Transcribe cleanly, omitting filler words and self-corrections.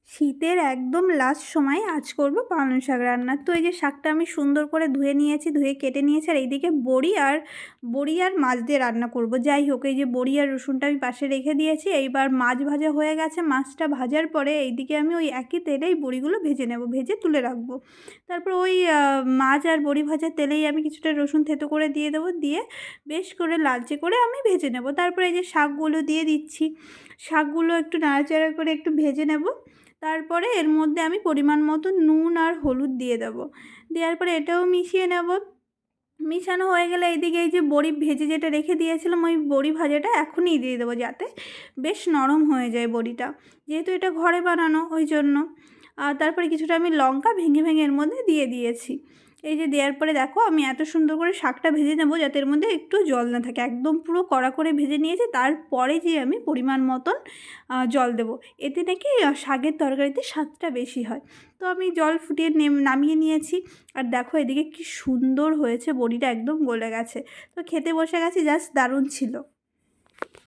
শীতের একদম লাস্ট সময় আজ করব পালং শাক রান্না। তো এই যে শাকটা আমি সুন্দর করে ধুয়ে নিয়েছি, ধুয়ে কেটে নিয়েছি, আর এইদিকে বড়ি আর মাছ দিয়ে রান্না করব। যাই হোক, এই যে বড়ি আর রসুনটা আমি পাশে রেখে দিয়েছি। এইবার মাছ ভাজা হয়ে গেছে, মাছটা ভাজার পরে এইদিকে আমি ওই একই তেলেই বড়িগুলো ভেজে নেব, ভেজে তুলে রাখবো। তারপর ওই মাছ আর বড়ি ভাজার তেলেই আমি কিছুটা রসুন থেতো করে দিয়ে দেবো, দিয়ে বেশ করে লালচে করে আমি ভেজে নেব। তারপরে এই যে শাকগুলো দিয়ে দিচ্ছি, শাকগুলো একটু নাড়াচাড়া করে একটু ভেজে নেব। তারপরে এর মধ্যে আমি পরিমাণ মতো নুন আর হলুদ দিয়ে দেবো। দেওয়ার পরে এটাও মিশিয়ে নেব। মিশানো হয়ে গেলে এইদিকে এই যে বড়ি ভেজে যেটা রেখে দিয়েছিলাম, ওই বড়ি ভাজাটা এখনই দিয়ে দেবো, যাতে বেশ নরম হয়ে যায় বড়িটা, যেহেতু এটা ঘরে বানানো ওই জন্য। আর তারপরে কিছুটা আমি লঙ্কা ভেঙে ভেঙে এর মধ্যে দিয়ে দিয়েছি। এই যে দেওয়ার পরে দেখো আমি এত সুন্দর করে শাকটা ভেজে নেবো যাতে এর মধ্যে একটু জল না থাকে, একদম পুরো কড়া করে ভেজে নিয়েছি। তারপরে যে আমি পরিমাণ মতন জল দেবো, এতে নাকি শাকের তরকারিতে স্বাদটা বেশি হয়। তো আমি জল ফুটিয়ে নামিয়ে নিয়েছি। আর দেখো এদিকে কি সুন্দর হয়েছে, বড়িটা একদম গলে গেছে। তো খেতে বসে গেছি, জাস্ট দারুণ ছিল।